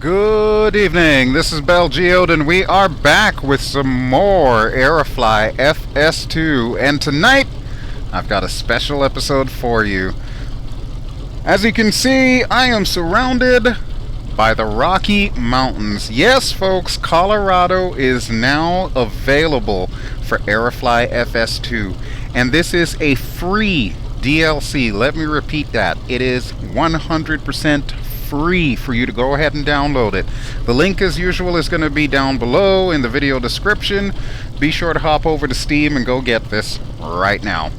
Good evening, this is BelGeode and we are back with some more AeroFly FS2, and tonight I've got a special episode for you. As you can see, I am surrounded by the Rocky Mountains. Yes folks, Colorado is now available for AeroFly FS2, and this is a free DLC. Let me repeat that. It is 100% free for you to go ahead and download it. The link as usual is going to be down below in the video description. Be sure to hop over to Steam and go get this right now.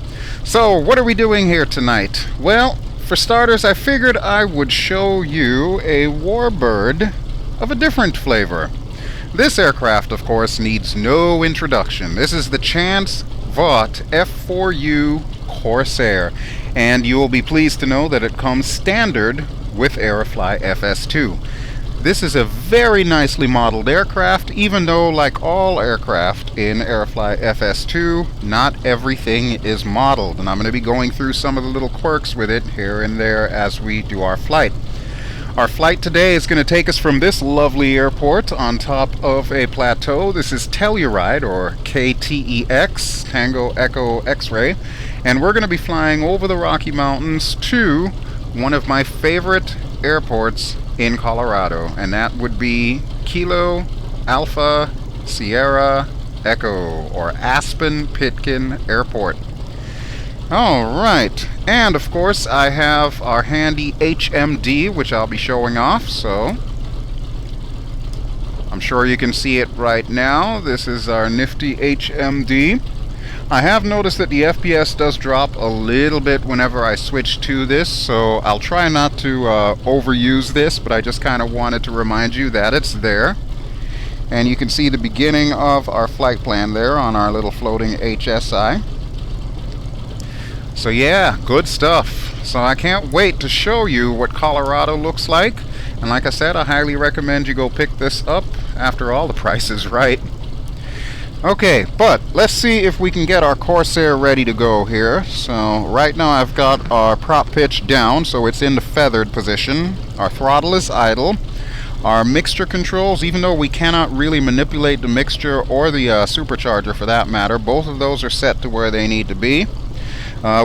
So what are we doing here tonight? Well, for starters, I figured I would show you a warbird of a different flavor. This aircraft, of course, needs no introduction. This is the Chance Vought F4U Corsair, and you will be pleased to know that it comes standard with AeroFly FS2. This is a very nicely modeled aircraft, even though, like all aircraft in AeroFly FS2, not everything is modeled, and I'm going to be going through some of the little quirks with it here and there as we do our flight. Our flight today is going to take us from this lovely airport on top of a plateau. This is Telluride, or KTEX, Tango Echo X-Ray, and we're going to be flying over the Rocky Mountains to one of my favorite airports in Colorado, and that would be Kilo Alpha Sierra Echo, or Aspen-Pitkin Airport. Alright, and of course I have our handy HMD, which I'll be showing off, so I'm sure you can see it right now. This is our nifty HMD. I have noticed that the FPS does drop a little bit whenever I switch to this, so I'll try not to overuse this, but I just kind of wanted to remind you that it's there. And you can see the beginning of our flight plan there on our little floating HSI. So yeah, good stuff. So I can't wait to show you what Colorado looks like. And like I said, I highly recommend you go pick this up. After all, the price is right. Okay, but let's see if we can get our Corsair ready to go here. So right now I've got our prop pitch down, so it's in the feathered position. Our throttle is idle. Our mixture controls, even though we cannot really manipulate the mixture or the supercharger for that matter, both of those are set to where they need to be.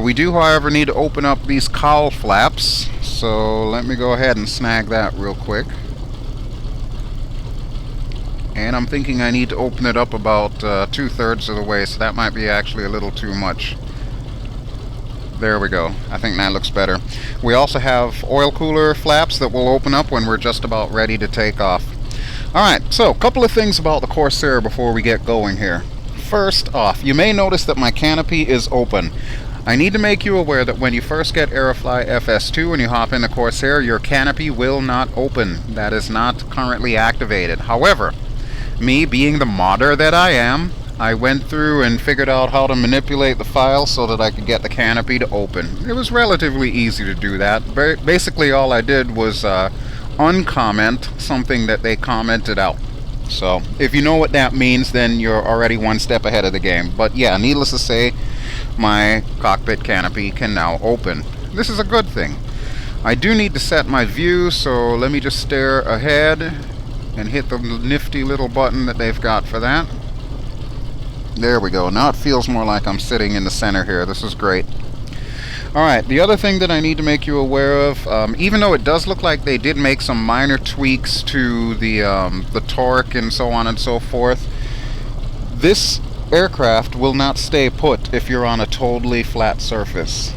We do, however, need to open up these cowl flaps, so let me go ahead and snag that real quick. And I'm thinking I need to open it up about 2/3 of the way, so that might be actually a little too much. There we go. I think that looks better. We also have oil cooler flaps that will open up when we're just about ready to take off. Alright, so a couple of things about the Corsair before we get going here. First off, you may notice that my canopy is open. I need to make you aware that when you first get AeroFly FS2 and you hop in the Corsair, your canopy will not open. That is not currently activated. However, me being the modder that I am, I went through and figured out how to manipulate the file so that I could get the canopy to open. It was relatively easy to do that. Basically all I did was uncomment something that they commented out. So if you know what that means, then you're already one step ahead of the game. But yeah, needless to say, my cockpit canopy can now open. This is a good thing. I do need to set my view, so let me just stare ahead and hit the nifty little button that they've got for that. There we go. Now it feels more like I'm sitting in the center here. This is great. Alright, the other thing that I need to make you aware of, even though it does look like they did make some minor tweaks to the torque and so on and so forth, this aircraft will not stay put if you're on a totally flat surface.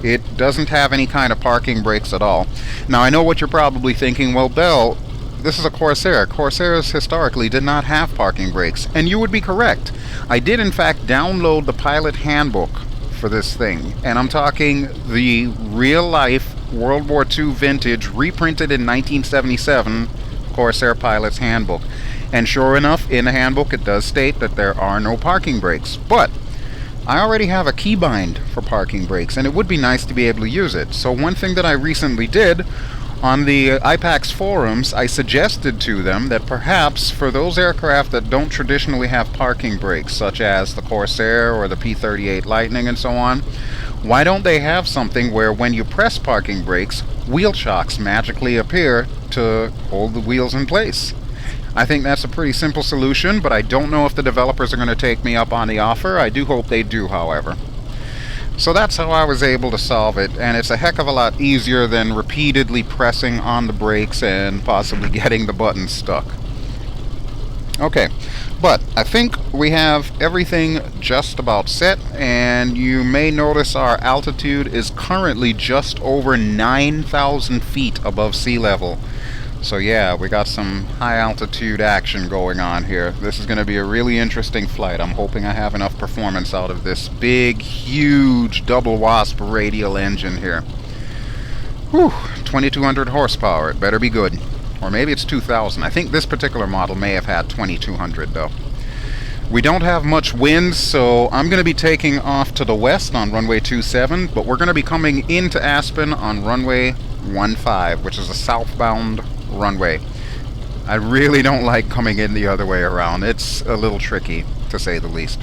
It doesn't have any kind of parking brakes at all. Now I know what you're probably thinking, well Bell, this is a Corsair. Corsairs historically did not have parking brakes, and you would be correct. I did in fact download the pilot handbook for this thing, and I'm talking the real-life World War II vintage, reprinted in 1977 Corsair pilot's handbook. And sure enough, in the handbook it does state that there are no parking brakes, but I already have a keybind for parking brakes, and it would be nice to be able to use it. So one thing that I recently did, on the IPACS forums, I suggested to them that perhaps for those aircraft that don't traditionally have parking brakes, such as the Corsair or the P-38 Lightning and so on, Why don't they have something where when you press parking brakes, wheel chocks magically appear to hold the wheels in place? I think that's a pretty simple solution, but I don't know if the developers are going to take me up on the offer. I do hope they do, however. So that's how I was able to solve it, and it's a heck of a lot easier than repeatedly pressing on the brakes and possibly getting the button stuck. Okay, but I think we have everything just about set, and you may notice our altitude is currently just over 9,000 feet above sea level. So yeah, we got some high altitude action going on here. This is going to be a really interesting flight. I'm hoping I have enough performance out of this big, huge double wasp radial engine here. Whew, 2200 horsepower. It better be good. Or maybe it's 2000. I think this particular model may have had 2200 though. We don't have much wind, so I'm going to be taking off to the west on runway 27, but we're going to be coming into Aspen on runway 15, which is a southbound runway. I really don't like coming in the other way around. It's a little tricky, to say the least.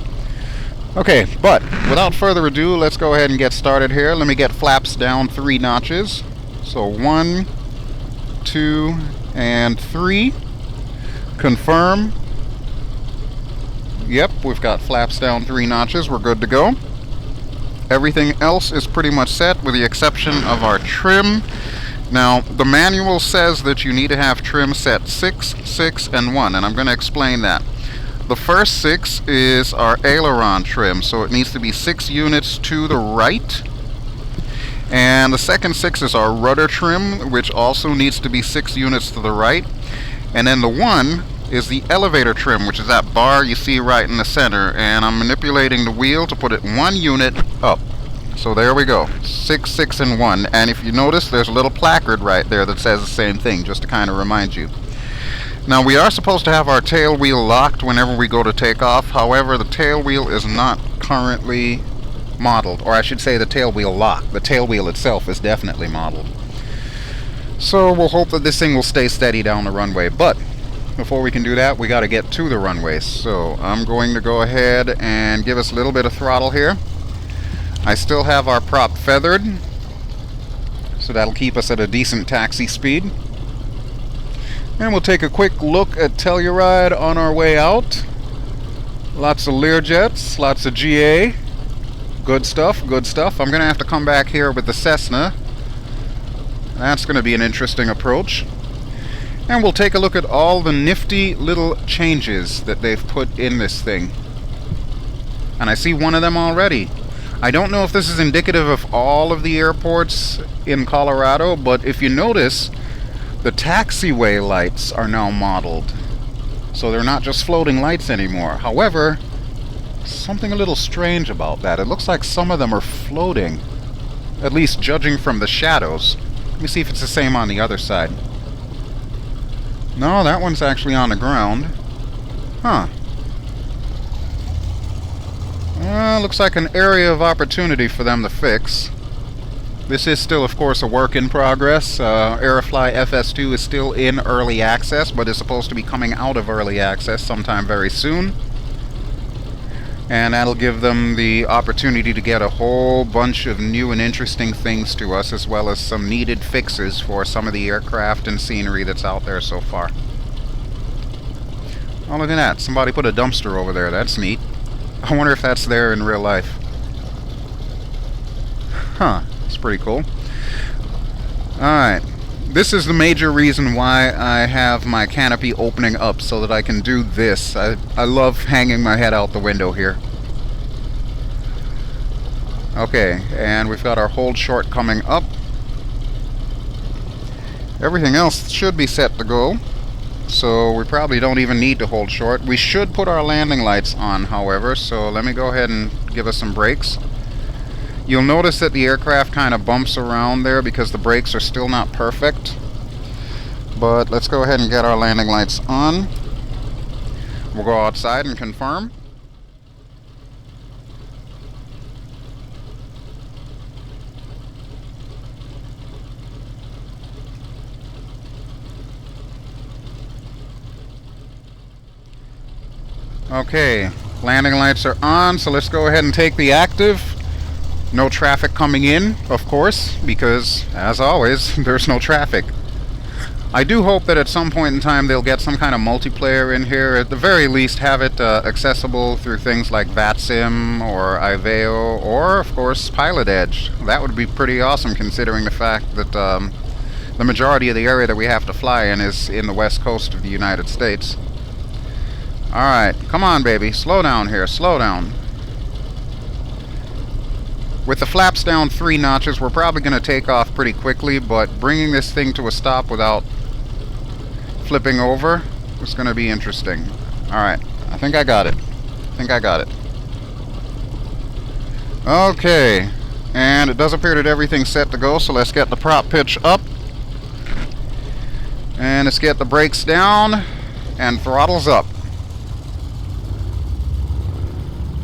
Okay, but without further ado, let's go ahead and get started here. Let me get flaps down 3 notches. So 1, 2, and 3. Confirm. Yep, we've got flaps down 3 notches. We're good to go. Everything else is pretty much set with the exception of our trim. Now, the manual says that you need to have trim set 6, 6, and 1, and I'm going to explain that. The first 6 is our aileron trim, so it needs to be 6 units to the right. And the second 6 is our rudder trim, which also needs to be 6 units to the right. And then the 1 is the elevator trim, which is that bar you see right in the center, and I'm manipulating the wheel to put it 1 unit up. So there we go, 6, 6, and 1. And if you notice, there's a little placard right there that says the same thing, just to kind of remind you. Now, we are supposed to have our tail wheel locked whenever we go to take off. However, the tail wheel is not currently modeled, or I should say the tail wheel lock. The tail wheel itself is definitely modeled. So we'll hope that this thing will stay steady down the runway. But before we can do that, we got to get to the runway. So I'm going to go ahead and give us a little bit of throttle here. I still have our prop feathered, so that'll keep us at a decent taxi speed. And we'll take a quick look at Telluride on our way out. Lots of Learjets, lots of GA. Good stuff, good stuff. I'm going to have to come back here with the Cessna. That's going to be an interesting approach. And we'll take a look at all the nifty little changes that they've put in this thing. And I see one of them already. I don't know if this is indicative of all of the airports in Colorado, but if you notice, the taxiway lights are now modeled. So they're not just floating lights anymore. However, something a little strange about that. It looks like some of them are floating, at least judging from the shadows. Let me see if it's the same on the other side. No, that one's actually on the ground. Huh. Looks like an area of opportunity for them to fix. This is still, of course, a work in progress. AeroFly FS2 is still in early access, but is supposed to be coming out of early access sometime very soon. And that'll give them the opportunity to get a whole bunch of new and interesting things to us, as well as some needed fixes for some of the aircraft and scenery that's out there so far. Oh, look at that. Somebody put a dumpster over there. That's neat. I wonder if that's there in real life. Huh. That's pretty cool. Alright. This is the major reason why I have my canopy opening up, so that I can do this. I love hanging my head out the window here. Okay, and we've got our hold short coming up. Everything else should be set to go, so we probably don't even need to hold short. We should put our landing lights on, however, so let me go ahead and give us some brakes. You'll notice that the aircraft kind of bumps around there because the brakes are still not perfect. But let's go ahead and get our landing lights on. We'll go outside and confirm. Okay, landing lights are on, so let's go ahead and take the active. No traffic coming in, of course, because, as always, there's no traffic. I do hope that at some point in time they'll get some kind of multiplayer in here. At the very least, have it accessible through things like VATSIM or Iveo or, of course, Pilot Edge. That would be pretty awesome, considering the fact that the majority of the area that we have to fly in is in the west coast of the United States. Alright, come on, baby. Slow down here. Slow down. With the flaps down 3 notches, we're probably going to take off pretty quickly, but bringing this thing to a stop without flipping over is going to be interesting. Alright, I think I got it. Okay, and it does appear that everything's set to go, so let's get the prop pitch up. And let's get the brakes down, and throttles up.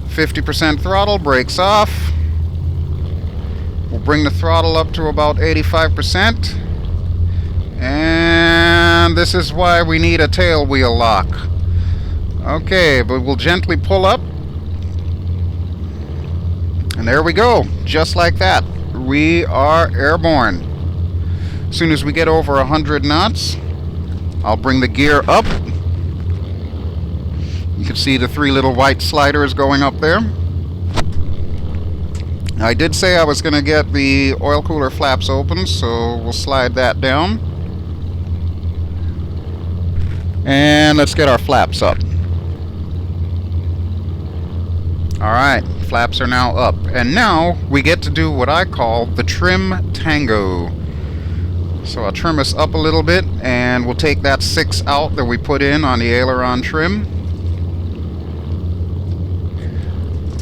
50% throttle, brakes off. We'll bring the throttle up to about 85%. And this is why we need a tail wheel lock. Okay, but we'll gently pull up. And there we go. Just like that. We are airborne. As soon as we get over 100 knots, I'll bring the gear up. You can see the 3 little white sliders going up there. I did say I was going to get the oil cooler flaps open, so we'll slide that down. And let's get our flaps up. Alright, flaps are now up. And now we get to do what I call the trim tango. So I'll trim us up a little bit, and we'll take that 6 out that we put in on the aileron trim.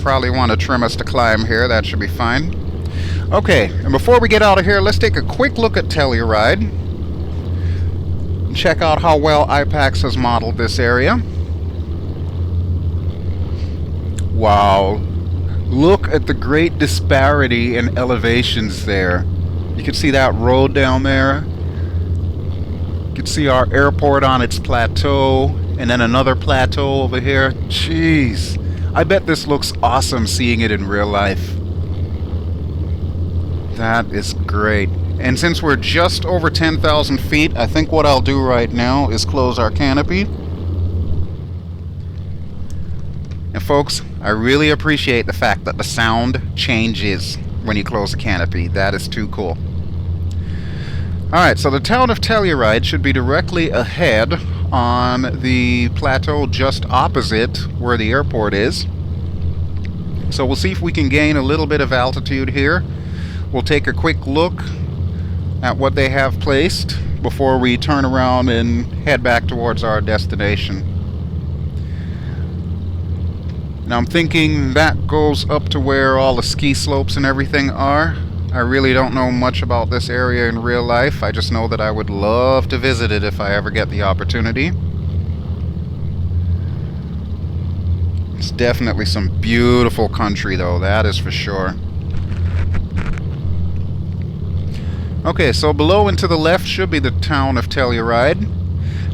Probably want to trim us to climb here. That should be fine. Okay, and before we get out of here, let's take a quick look at Telluride. Check out how well IPACS has modeled this area. Wow. Look at the great disparity in elevations there. You can see that road down there. You can see our airport on its plateau, and then another plateau over here. Jeez. I bet this looks awesome seeing it in real life. That is great. And since we're just over 10,000 feet, I think what I'll do right now is close our canopy. And folks, I really appreciate the fact that the sound changes when you close the canopy. That is too cool. Alright, so the town of Telluride should be directly ahead on the plateau just opposite where the airport is. So we'll see if we can gain a little bit of altitude here. We'll take a quick look at what they have placed before we turn around and head back towards our destination. Now I'm thinking that goes up to where all the ski slopes and everything are. I really don't know much about this area in real life. I just know that I would love to visit it if I ever get the opportunity. It's definitely some beautiful country though, that is for sure. Okay, so below and to the left should be the town of Telluride.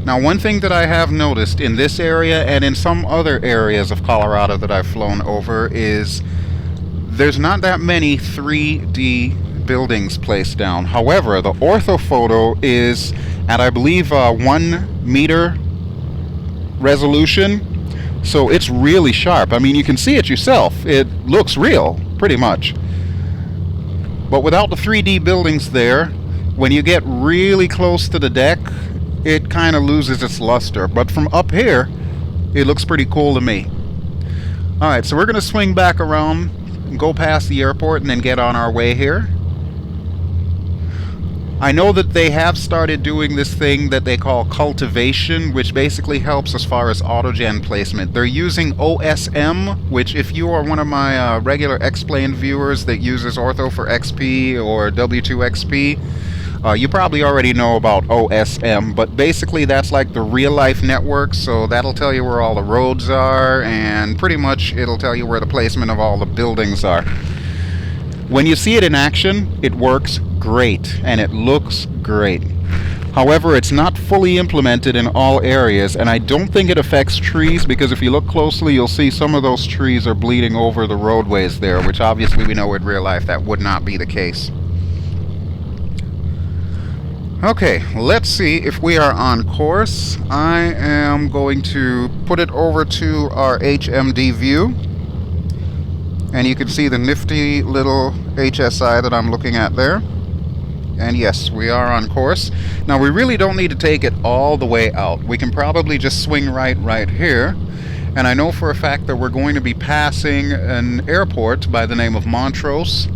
Now one thing that I have noticed in this area and in some other areas of Colorado that I've flown over is there's not that many 3D buildings placed down. However, the orthophoto is at, I believe, 1 meter resolution. So it's really sharp. I mean, you can see it yourself. It looks real, pretty much. But without the 3D buildings there, when you get really close to the deck, it kind of loses its luster. But from up here, it looks pretty cool to me. Alright, so we're going to swing back around and go past the airport and then get on our way here. I know that they have started doing this thing that they call cultivation, which basically helps as far as autogen placement. They're using OSM, which if you are one of my regular X-Plane viewers that uses Ortho for XP or W2XP, you probably already know about OSM, but basically that's like the real-life network, so that'll tell you where all the roads are, and pretty much it'll tell you where the placement of all the buildings are. When you see it in action, it works great, and it looks great. However, it's not fully implemented in all areas, and I don't think it affects trees, because if you look closely, you'll see some of those trees are bleeding over the roadways there, which obviously we know in real life that would not be the case. Okay, let's see if we are on course. I am going to put it over to our HMD view, and you can see the nifty little HSI that I'm looking at there. And yes, we are on course. Now, we really don't need to take it all the way out. We can probably just swing right here. And I know for a fact that we're going to be passing an airport by the name of Montrose.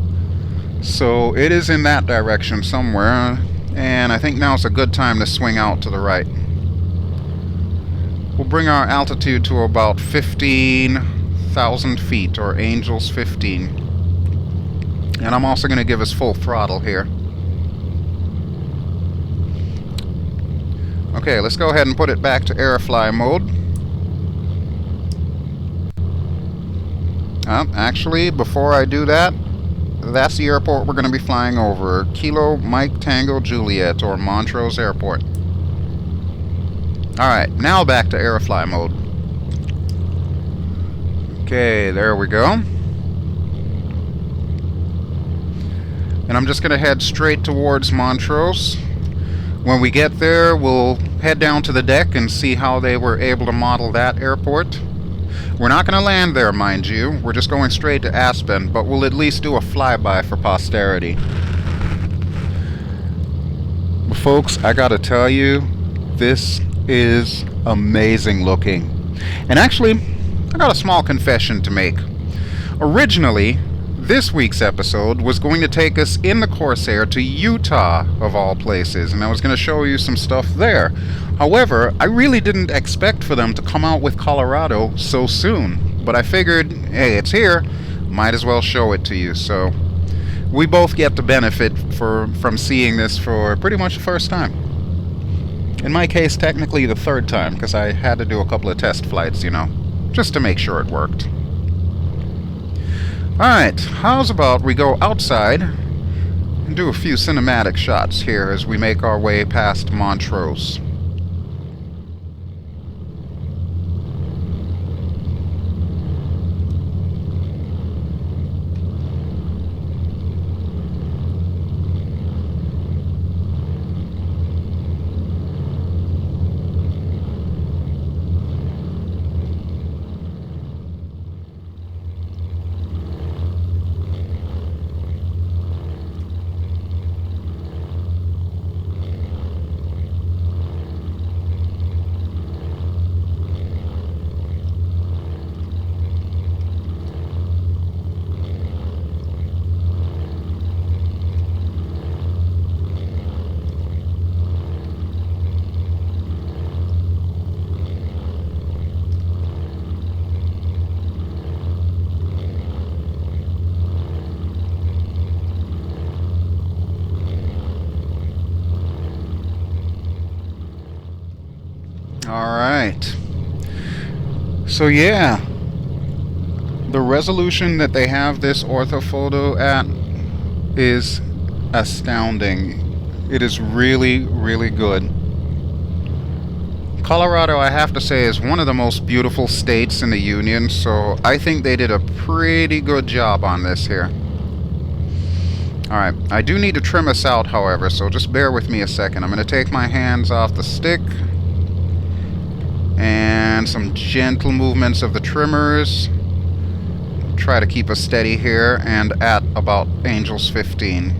So it is in that direction somewhere. And I think now's a good time to swing out to the right. We'll bring our altitude to about 15,000 feet, or Angels 15. And I'm also going to give us full throttle here. Okay, let's go ahead and put it back to AeroFly mode. Actually, before I do that, that's the airport we're going to be flying over. Kilo Mike Tango Juliet, or Montrose Airport. Alright, now back to AeroFly mode. Okay, there we go. And I'm just going to head straight towards Montrose. When we get there, we'll head down to the deck and see how they were able to model that airport. We're not going to land there, mind you. We're just going straight to Aspen, but we'll at least do a flyby for posterity. But folks, I gotta tell you, this is amazing looking. And actually, I got a small confession to make. Originally, this week's episode was going to take us in the Corsair to Utah, of all places, and I was going to show you some stuff there. However, I really didn't expect for them to come out with Colorado so soon, but I figured, hey, it's here, might as well show it to you. So we both get the benefit from seeing this for pretty much the first time. In my case, technically the third time, because I had to do a couple of test flights, you know, just to make sure it worked. Alright, how's about we go outside and do a few cinematic shots here as we make our way past Montrose. Alright, so yeah, the resolution that they have this orthophoto at is astounding. It is really, really good. Colorado, I have to say, is one of the most beautiful states in the Union, so I think they did a pretty good job on this here. Alright, I do need to trim us out, however, so just bear with me a second. I'm going to take my hands off the stick. And some gentle movements of the trimmers. Try to keep us steady here and at about Angels 15.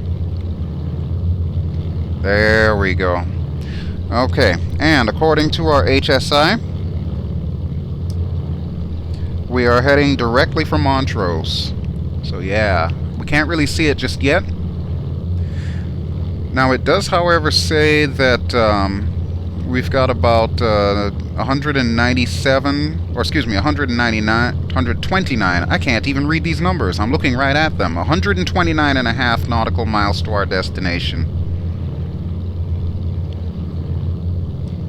There we go. Okay, and according to our HSI, we are heading directly for Montrose. So yeah, we can't really see it just yet. Now it does, however, say that we've got about 129, I can't even read these numbers. I'm looking right at them. 129.5 nautical miles to our destination.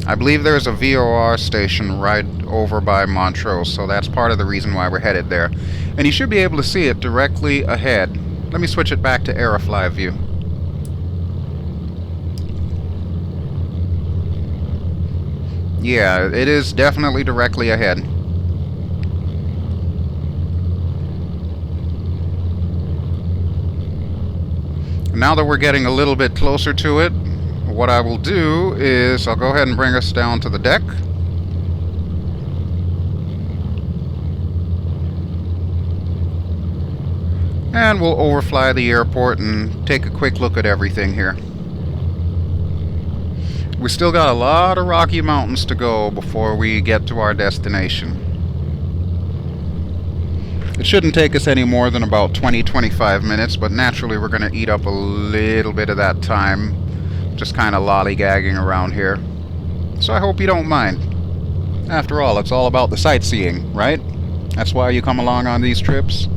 I believe there's a VOR station right over by Montrose, so that's part of the reason why we're headed there. And you should be able to see it directly ahead. Let me switch it back to AeroFly view. Yeah, it is definitely directly ahead. Now that we're getting a little bit closer to it, what I will do is I'll go ahead and bring us down to the deck. And we'll overfly the airport and take a quick look at everything here. We still got a lot of Rocky Mountains to go before we get to our destination. It shouldn't take us any more than about 20-25 minutes, but naturally we're going to eat up a little bit of that time just kind of lollygagging around here. So I hope you don't mind. After all, it's all about the sightseeing, right? That's why you come along on these trips.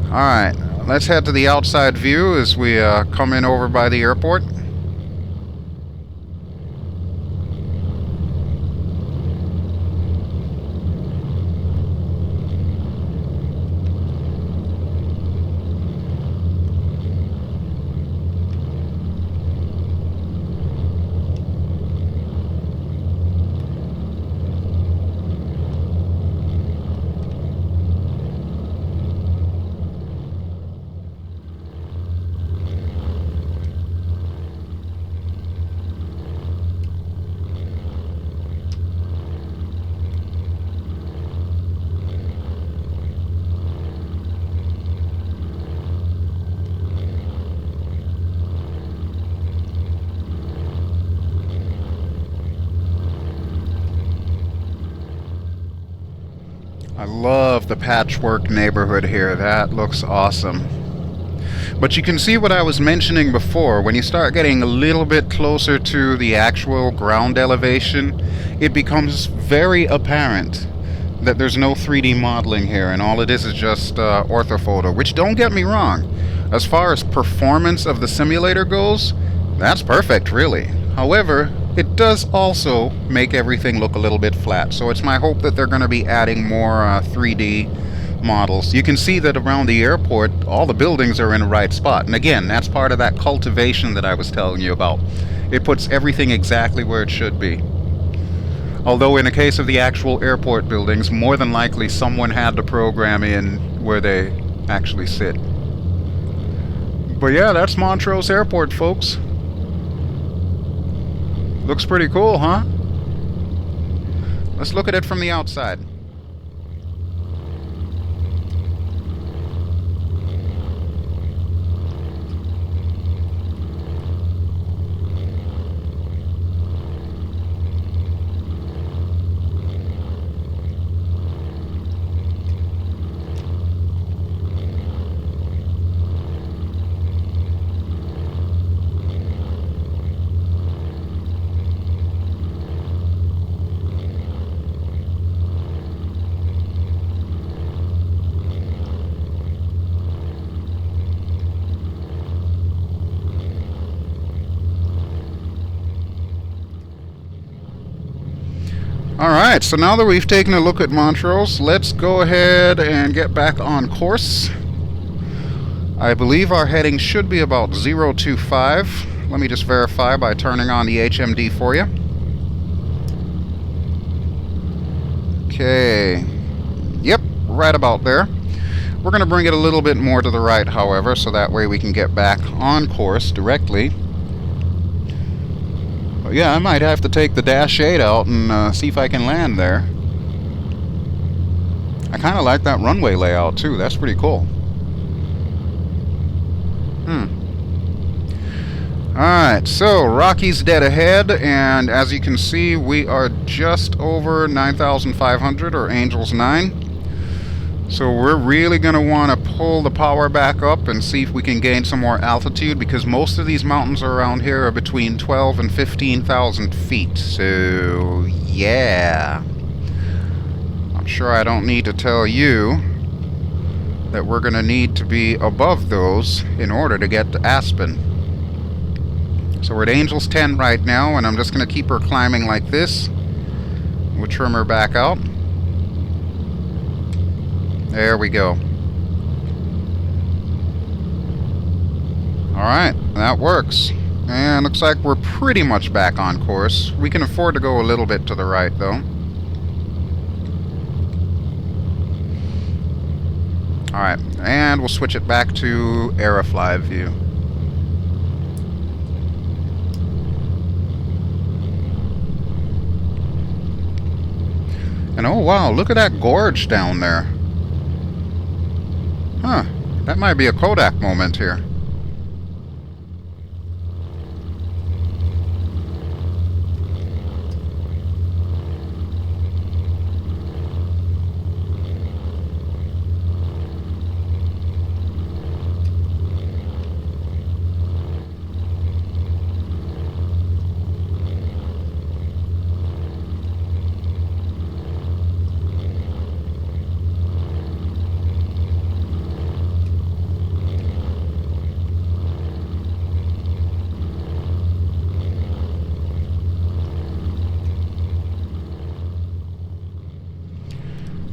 Alright, let's head to the outside view as we come in over by the airport. I love the patchwork neighborhood here. That looks awesome. But you can see what I was mentioning before. When you start getting a little bit closer to the actual ground elevation, it becomes very apparent that there's no 3D modeling here, and all it is just orthophoto. Which, don't get me wrong, as far as performance of the simulator goes, that's perfect, really. However, it does also make everything look a little bit flat, so it's my hope that they're going to be adding more 3D models. You can see that around the airport, all the buildings are in the right spot, and again, that's part of that cultivation that I was telling you about. It puts everything exactly where it should be. Although in the case of the actual airport buildings, more than likely someone had to program in where they actually sit. But yeah, that's Montrose Airport, folks. Looks pretty cool, huh? Let's look at it from the outside. Alright, so now that we've taken a look at Montrose, let's go ahead and get back on course. I believe our heading should be about 025. Let me just verify by turning on the HMD for you. Okay. Yep, right about there. We're going to bring it a little bit more to the right, however, so that way we can get back on course directly. But yeah, I might have to take the Dash 8 out and see if I can land there. I kind of like that runway layout too. That's pretty cool. Alright, so Rockies dead ahead, and as you can see, we are just over 9,500, or Angels 9. So we're really going to want to pull the power back up and see if we can gain some more altitude, because most of these mountains around here are between 12 and 15,000 feet. So, yeah. I'm sure I don't need to tell you that we're going to need to be above those in order to get to Aspen. So we're at Angels 10 right now, and I'm just going to keep her climbing like this. We'll trim her back out. There we go. Alright, that works. And looks like we're pretty much back on course. We can afford to go a little bit to the right, though. Alright, and we'll switch it back to AeroFly view. And oh wow, look at that gorge down there. Huh, that might be a Kodak moment here.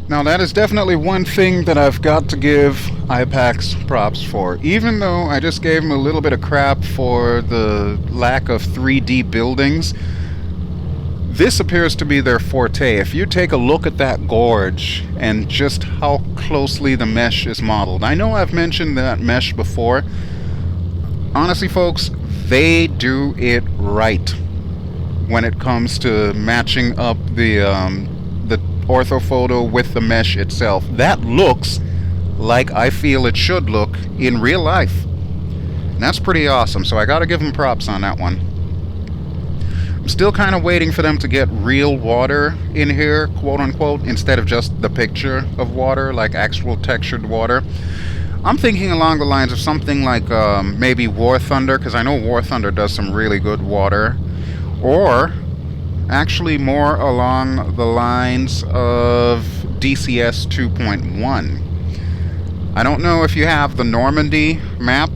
Now that is definitely one thing that I've got to give IPACS props for. Even though I just gave them a little bit of crap for the lack of 3D buildings, this appears to be their forte. If you take a look at that gorge and just how closely the mesh is modeled. I know I've mentioned that mesh before. Honestly, folks, they do it right when it comes to matching up the orthophoto with the mesh itself. That looks like I feel it should look in real life. And that's pretty awesome, so I gotta give them props on that one. I'm still kind of waiting for them to get real water in here, quote unquote, instead of just the picture of water, like actual textured water. I'm thinking along the lines of something like maybe War Thunder, because I know War Thunder does some really good water, or actually more along the lines of DCS 2.1. I don't know if you have the Normandy map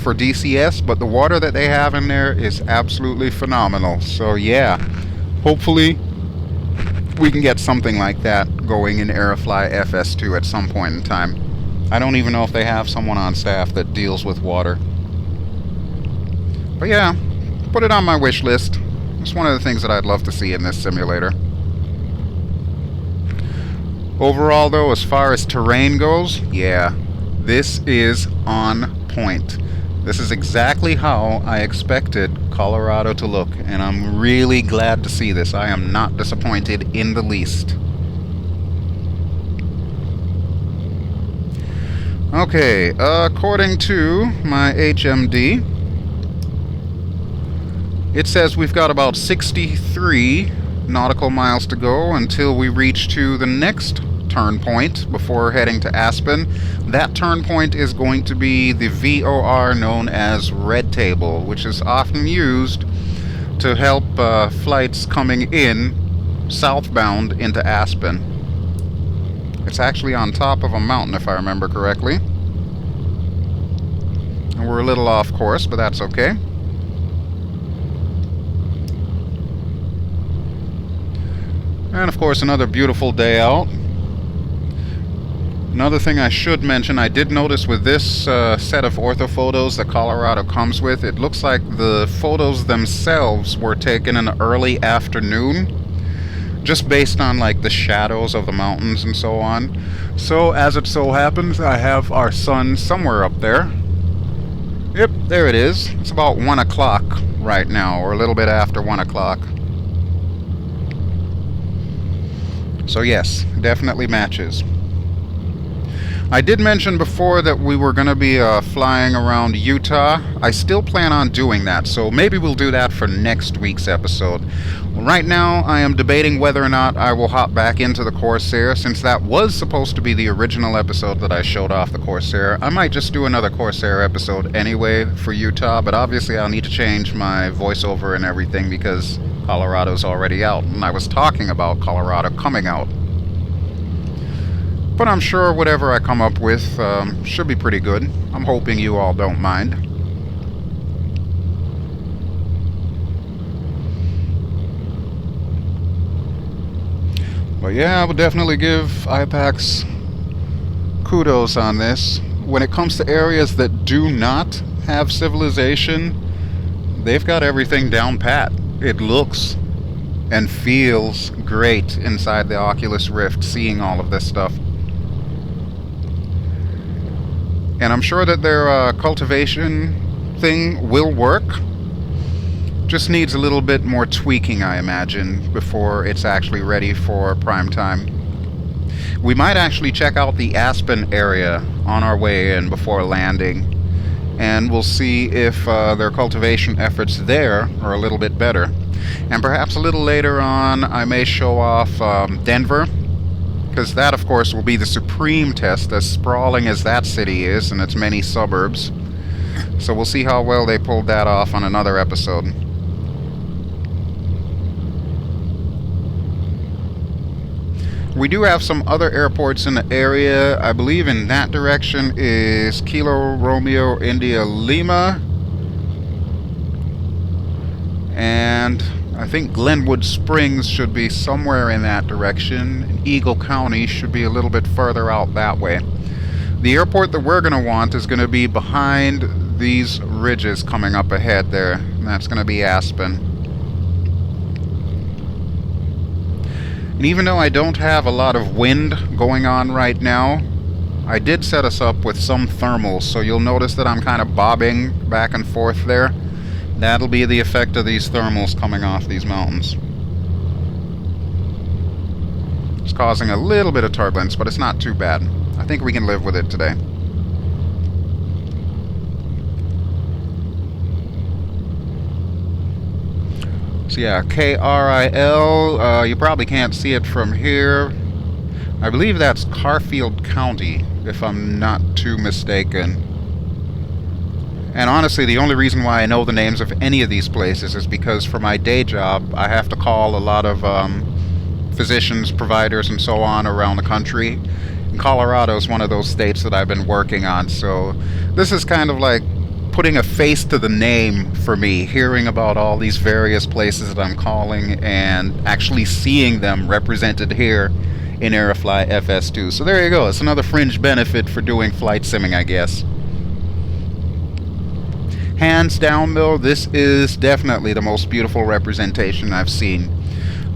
for DCS, but the water that they have in there is absolutely phenomenal. So yeah, hopefully we can get something like that going in AeroFly FS2 at some point in time. I don't even know if they have someone on staff that deals with water. But yeah, put it on my wish list. It's one of the things that I'd love to see in this simulator. Overall though, as far as terrain goes, yeah, this is on point. This is exactly how I expected Colorado to look, and I'm really glad to see this. I am not disappointed in the least. Okay, according to my HMD, it says we've got about 63 nautical miles to go until we reach to the next turn point before heading to Aspen. That turn point is going to be the VOR known as Red Table, which is often used to help flights coming in southbound into Aspen. It's actually on top of a mountain, if I remember correctly. And we're a little off course, but that's okay. And of course, another beautiful day out. Another thing I should mention, I did notice with this set of orthophotos that Colorado comes with, it looks like the photos themselves were taken in the early afternoon, just based on like the shadows of the mountains and so on. So as it so happens, I have our sun somewhere up there. Yep, there it is. It's about 1 o'clock right now, or a little bit after 1 o'clock. So yes, definitely matches. I did mention before that we were going to be flying around Utah. I still plan on doing that, so maybe we'll do that for next week's episode. Right now, I am debating whether or not I will hop back into the Corsair, since that was supposed to be the original episode that I showed off the Corsair. I might just do another Corsair episode anyway for Utah, but obviously I'll need to change my voiceover and everything because Colorado's already out, and I was talking about Colorado coming out. But I'm sure whatever I come up with should be pretty good. I'm hoping you all don't mind. But yeah, I would definitely give IPACS kudos on this. When it comes to areas that do not have civilization, they've got everything down pat. It looks and feels great inside the Oculus Rift, seeing all of this stuff. And I'm sure that their cultivation thing will work. Just needs a little bit more tweaking, I imagine, before it's actually ready for prime time. We might actually check out the Aspen area on our way in before landing, and we'll see if their cultivation efforts there are a little bit better. And perhaps a little later on, I may show off Denver, because that, of course, will be the supreme test, as sprawling as that city is and its many suburbs. So we'll see how well they pulled that off on another episode. We do have some other airports in the area. I believe in that direction is Kilo Romeo India Lima. And I think Glenwood Springs should be somewhere in that direction. And Eagle County should be a little bit further out that way. The airport that we're going to want is going to be behind these ridges coming up ahead there. And that's going to be Aspen. And even though I don't have a lot of wind going on right now, I did set us up with some thermals, so you'll notice that I'm kind of bobbing back and forth there. That'll be the effect of these thermals coming off these mountains. It's causing a little bit of turbulence, but it's not too bad. I think we can live with it today. So yeah, KRIL, you probably can't see it from here. I believe that's Garfield County, if I'm not too mistaken. And honestly, the only reason why I know the names of any of these places is because for my day job, I have to call a lot of physicians, providers, and so on around the country. And Colorado is one of those states that I've been working on, so this is kind of like putting a face to the name for me, hearing about all these various places that I'm calling and actually seeing them represented here in AeroFly FS2. So there you go. It's another fringe benefit for doing flight simming, I guess. Hands down, though, this is definitely the most beautiful representation I've seen.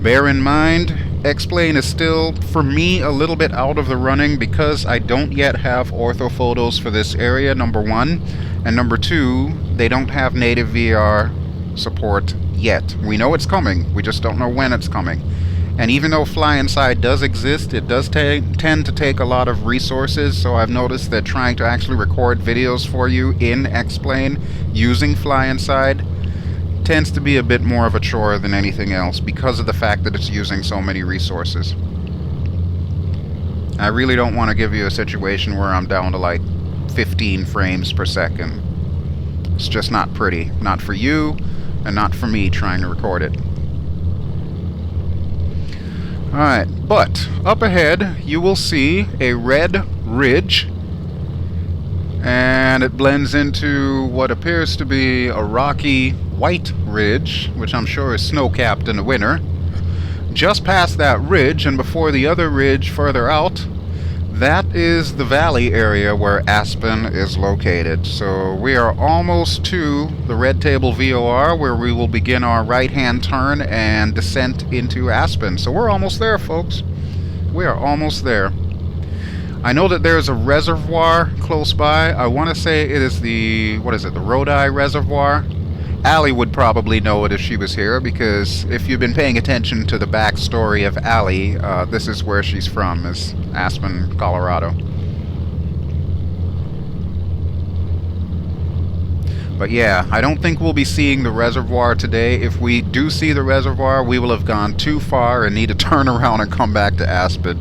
Bear in mind, X-Plane is still, for me, a little bit out of the running because I don't yet have orthophotos for this area, number one. And number two, they don't have native VR support yet. We know it's coming, we just don't know when it's coming. And even though Fly Inside does exist, it does tend to take a lot of resources, so I've noticed that trying to actually record videos for you in X-Plane using Fly Inside tends to be a bit more of a chore than anything else because of the fact that it's using so many resources. I really don't want to give you a situation where I'm down to like 15 frames per second. It's just not pretty. Not for you, and not for me trying to record it. Alright, but up ahead you will see a red ridge, and it blends into what appears to be a rocky white ridge, which I'm sure is snow-capped in the winter. Just past that ridge, and before the other ridge further out, that is the valley area where Aspen is located. So we are almost to the Red Table VOR, where we will begin our right-hand turn and descent into Aspen. So we're almost there, folks. We are almost there. I know that there's a reservoir close by. I want to say it is the, what is it, the Rodi Reservoir? Allie would probably know it if she was here, because if you've been paying attention to the backstory of Allie, this is where she's from, is Aspen, Colorado. But yeah, I don't think we'll be seeing the reservoir today. If we do see the reservoir, we will have gone too far and need to turn around and come back to Aspen.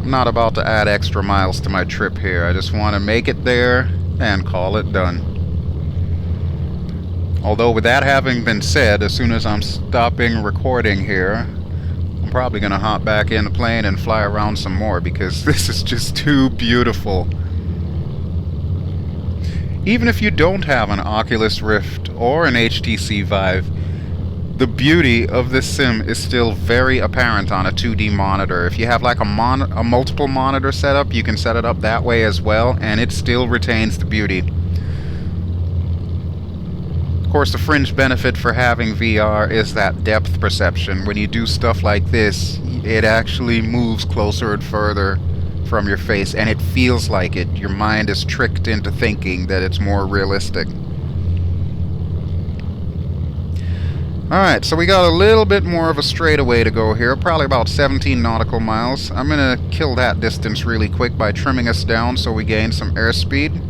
I'm not about to add extra miles to my trip here. I just want to make it there and call it done. Although with that having been said, as soon as I'm stopping recording here, I'm probably going to hop back in the plane and fly around some more, because this is just too beautiful. Even if you don't have an Oculus Rift or an HTC Vive, the beauty of this sim is still very apparent on a 2D monitor. If you have like a multiple monitor setup, you can set it up that way as well, and it still retains the beauty. Of course, the fringe benefit for having VR is that depth perception. When you do stuff like this, it actually moves closer and further from your face, and it feels like it. Your mind is tricked into thinking that it's more realistic. Alright, so we got a little bit more of a straightaway to go here, probably about 17 nautical miles. I'm gonna kill that distance really quick by trimming us down so we gain some airspeed.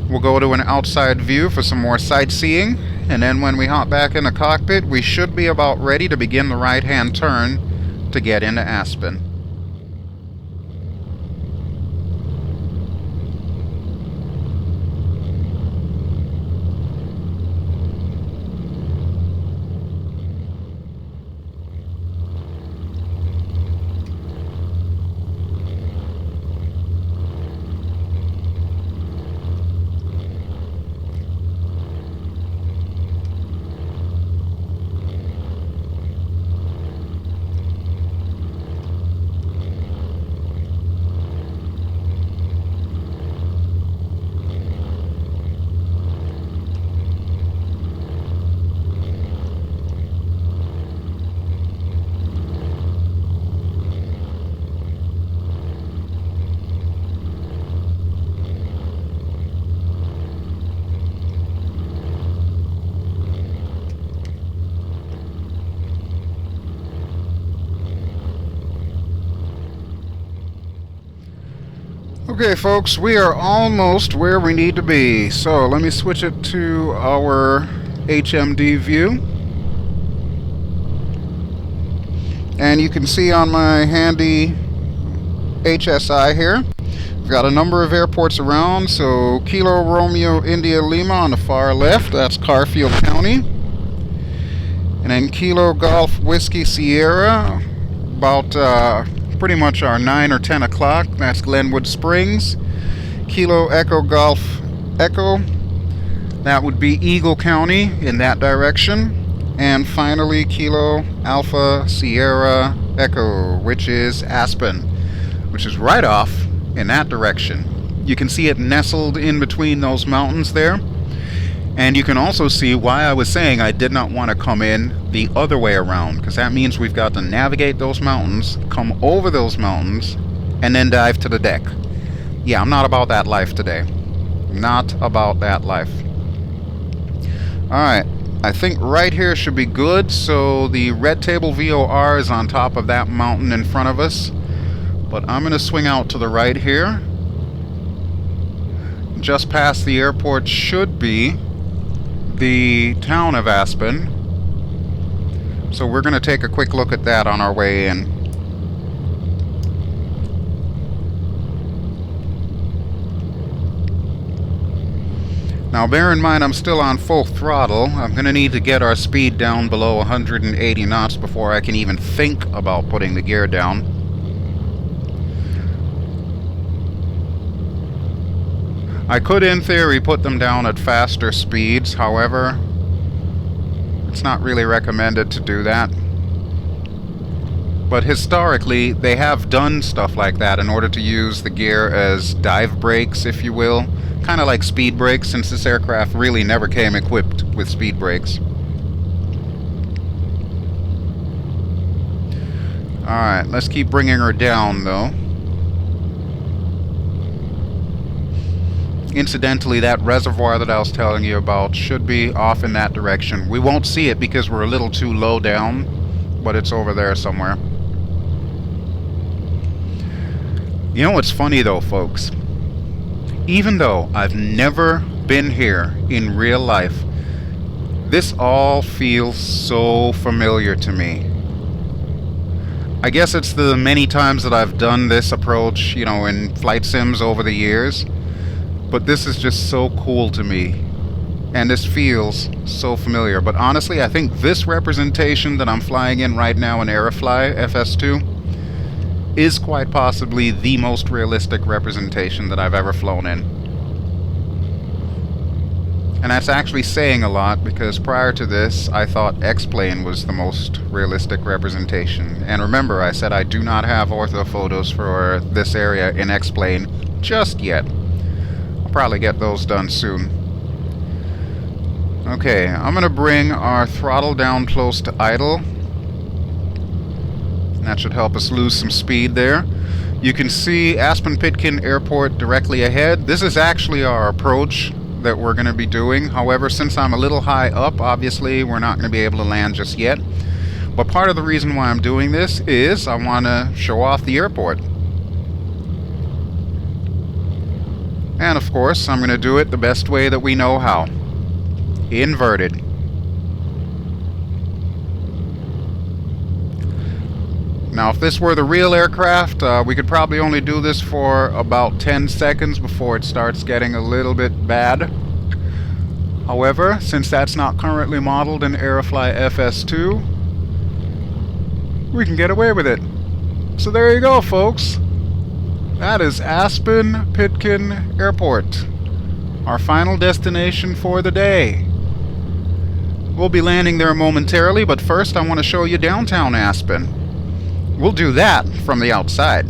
We'll go to an outside view for some more sightseeing, and then when we hop back in the cockpit, we should be about ready to begin the right-hand turn to get into Aspen. Okay folks, we are almost where we need to be. So let me switch it to our HMD view. And you can see on my handy HSI here, we've got a number of airports around. So Kilo Romeo India Lima on the far left, that's Garfield County. And then Kilo Golf Whiskey Sierra, about pretty much our 9 or 10 o'clock, that's Glenwood Springs. Kilo Echo Golf Echo, that would be Eagle County in that direction. And finally Kilo Alpha Sierra Echo, which is Aspen, which is right off in that direction. You can see it nestled in between those mountains there. And you can also see why I was saying I did not want to come in the other way around, because that means we've got to navigate those mountains, come over those mountains, and then dive to the deck. Yeah, I'm not about that life today. Not about that life. Alright, I think right here should be good. So the red table VOR is on top of that mountain in front of us. But I'm going to swing out to the right here. Just past the airport should be the town of Aspen. So we're going to take a quick look at that on our way in. Now bear in mind I'm still on full throttle. I'm going to need to get our speed down below 180 knots before I can even think about putting the gear down. I could, in theory, put them down at faster speeds. However, it's not really recommended to do that. But historically, they have done stuff like that in order to use the gear as dive brakes, if you will. Kind of like speed brakes, since this aircraft really never came equipped with speed brakes. Alright, let's keep bringing her down, though. Incidentally, that reservoir that I was telling you about should be off in that direction. We won't see it because we're a little too low down, but it's over there somewhere. You know what's funny though, folks? Even though I've never been here in real life, this all feels so familiar to me. I guess it's the many times that I've done this approach, you know, in flight sims over the years. But this is just so cool to me, and this feels so familiar. But honestly, I think this representation that I'm flying in right now in AeroFly FS2 is quite possibly the most realistic representation that I've ever flown in. And that's actually saying a lot, because prior to this, I thought X-Plane was the most realistic representation. And remember, I said I do not have ortho photos for this area in X-Plane just yet. Probably get those done soon. Okay, I'm going to bring our throttle down close to idle. That should help us lose some speed there. You can see Aspen-Pitkin Airport directly ahead. This is actually our approach that we're going to be doing. However, since I'm a little high up, obviously we're not going to be able to land just yet. But part of the reason why I'm doing this is I want to show off the airport. And of course, I'm going to do it the best way that we know how. Inverted. Now, if this were the real aircraft, we could probably only do this for about 10 seconds before it starts getting a little bit bad. However, since that's not currently modeled in AeroFly FS2, we can get away with it. So there you go, folks. That is Aspen-Pitkin Airport, our final destination for the day. We'll be landing there momentarily, but first I want to show you downtown Aspen. We'll do that from the outside.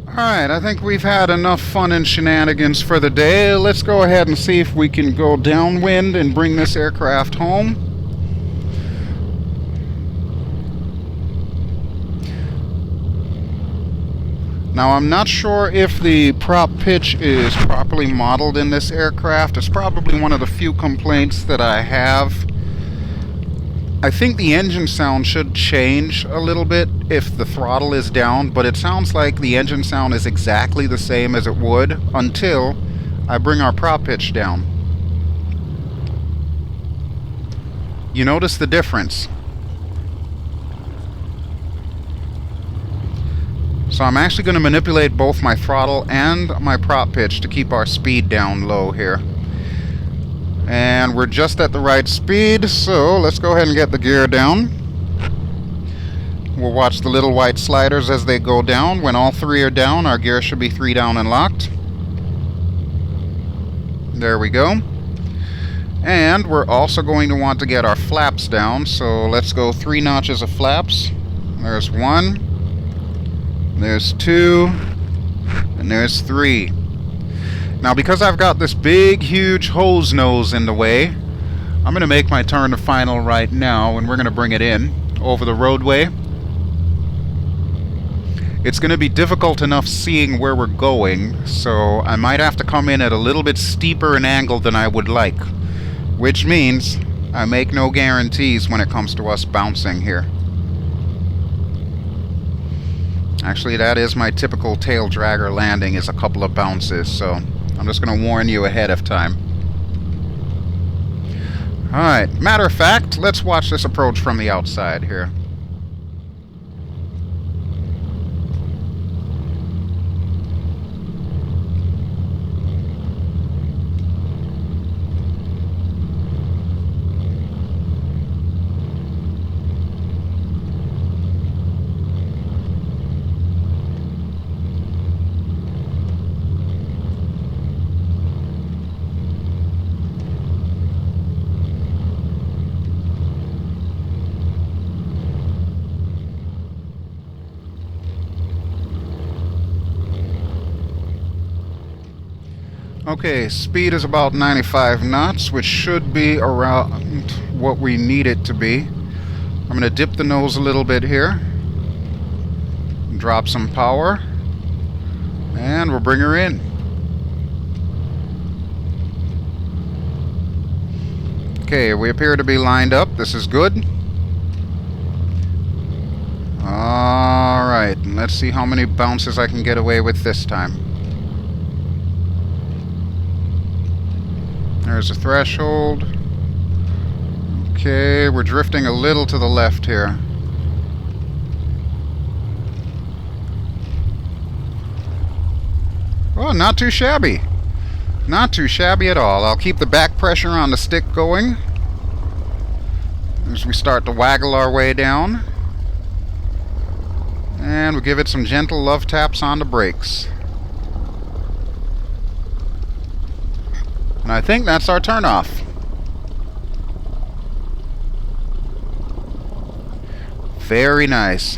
Alright, I think we've had enough fun and shenanigans for the day. Let's go ahead and see if we can go downwind and bring this aircraft home. Now, I'm not sure if the prop pitch is properly modeled in this aircraft. It's probably one of the few complaints that I have. I think the engine sound should change a little bit if the throttle is down, but it sounds like the engine sound is exactly the same as it would until I bring our prop pitch down. You notice the difference. So I'm actually going to manipulate both my throttle and my prop pitch to keep our speed down low here. And we're just at the right speed, so let's go ahead and get the gear down. We'll watch the little white sliders as they go down. When all three are down, our gear should be 3 down and locked. There we go. And we're also going to want to get our flaps down, so let's go 3 notches of flaps. There's 1, there's 2, and there's 3. Now, because I've got this big, huge hose nose in the way, I'm going to make my turn to final right now, and we're going to bring it in over the roadway. It's going to be difficult enough seeing where we're going, so I might have to come in at a little bit steeper an angle than I would like, which means I make no guarantees when it comes to us bouncing here. Actually, that is my typical tail dragger landing, is a couple of bounces, so I'm just going to warn you ahead of time. Alright, matter of fact, let's watch this approach from the outside here. Okay, speed is about 95 knots, which should be around what we need it to be. I'm going to dip the nose a little bit here. Drop some power. And we'll bring her in. Okay, we appear to be lined up. This is good. Alright, let's see how many bounces I can get away with this time. There's a threshold. Okay, we're drifting a little to the left here. Oh, not too shabby. Not too shabby at all. I'll keep the back pressure on the stick going as we start to waggle our way down. And we'll give it some gentle love taps on the brakes. And I think that's our turnoff. Very nice.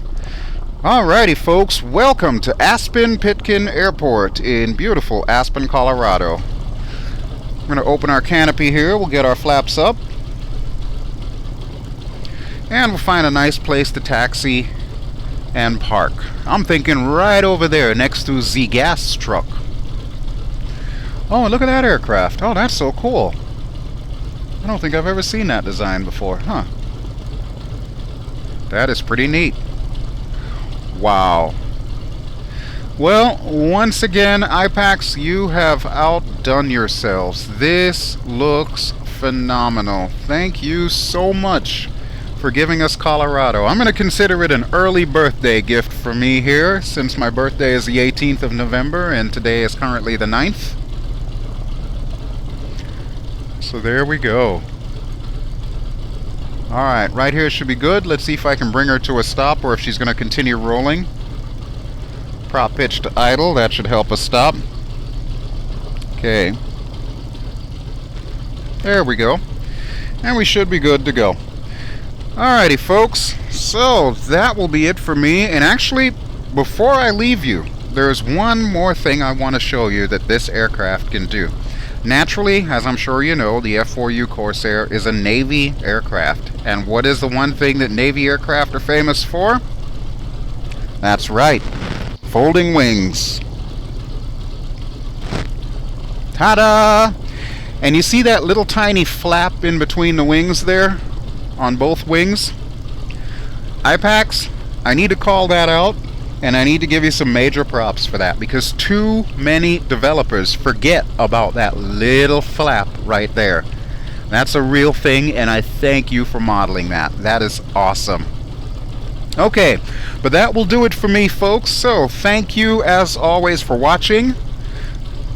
Alrighty, folks, welcome to Aspen-Pitkin Airport in beautiful Aspen, Colorado. We're going to open our canopy here. We'll get our flaps up. And we'll find a nice place to taxi and park. I'm thinking right over there next to the gas truck. Oh, look at that aircraft. Oh, that's so cool. I don't think I've ever seen that design before. Huh. That is pretty neat. Wow. Well, once again, IPACS, you have outdone yourselves. This looks phenomenal. Thank you so much for giving us Colorado. I'm going to consider it an early birthday gift for me here, since my birthday is the 18th of November and today is currently the 9th. So there we go. Alright, right here should be good. Let's see if I can bring her to a stop or if she's going to continue rolling. Prop pitch to idle, that should help us stop. Okay. There we go. And we should be good to go. Alrighty, folks. So, that will be it for me. And actually, before I leave you, there's one more thing I want to show you that this aircraft can do. Naturally, as I'm sure you know, the F4U Corsair is a Navy aircraft. And what is the one thing that Navy aircraft are famous for? That's right. Folding wings. Ta-da! And you see that little tiny flap in between the wings there? On both wings? IPACS, I need to call that out, and I need to give you some major props for that, because too many developers forget about that little flap right there. That's a real thing, and I thank you for modeling that. That is awesome. Okay, but that will do it for me, folks. So, thank you, as always, for watching.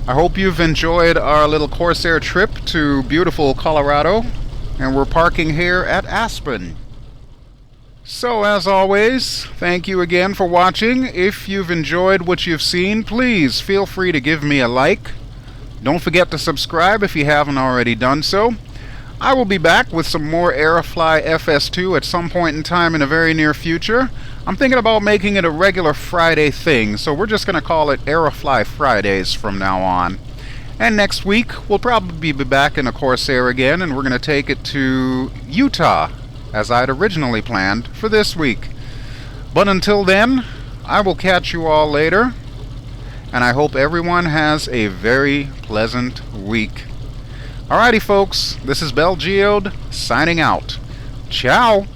I hope you've enjoyed our little Corsair trip to beautiful Colorado. And we're parking here at Aspen. So, as always, thank you again for watching. If you've enjoyed what you've seen, please feel free to give me a like. Don't forget to subscribe if you haven't already done so. I will be back with some more AeroFly FS2 at some point in time in the very near future. I'm thinking about making it a regular Friday thing, so we're just going to call it AeroFly Fridays from now on. And next week, we'll probably be back in a Corsair again, and we're going to take it to Utah, as I'd originally planned for this week. But until then, I will catch you all later, and I hope everyone has a very pleasant week. Alrighty, folks, this is BelGeode signing out. Ciao!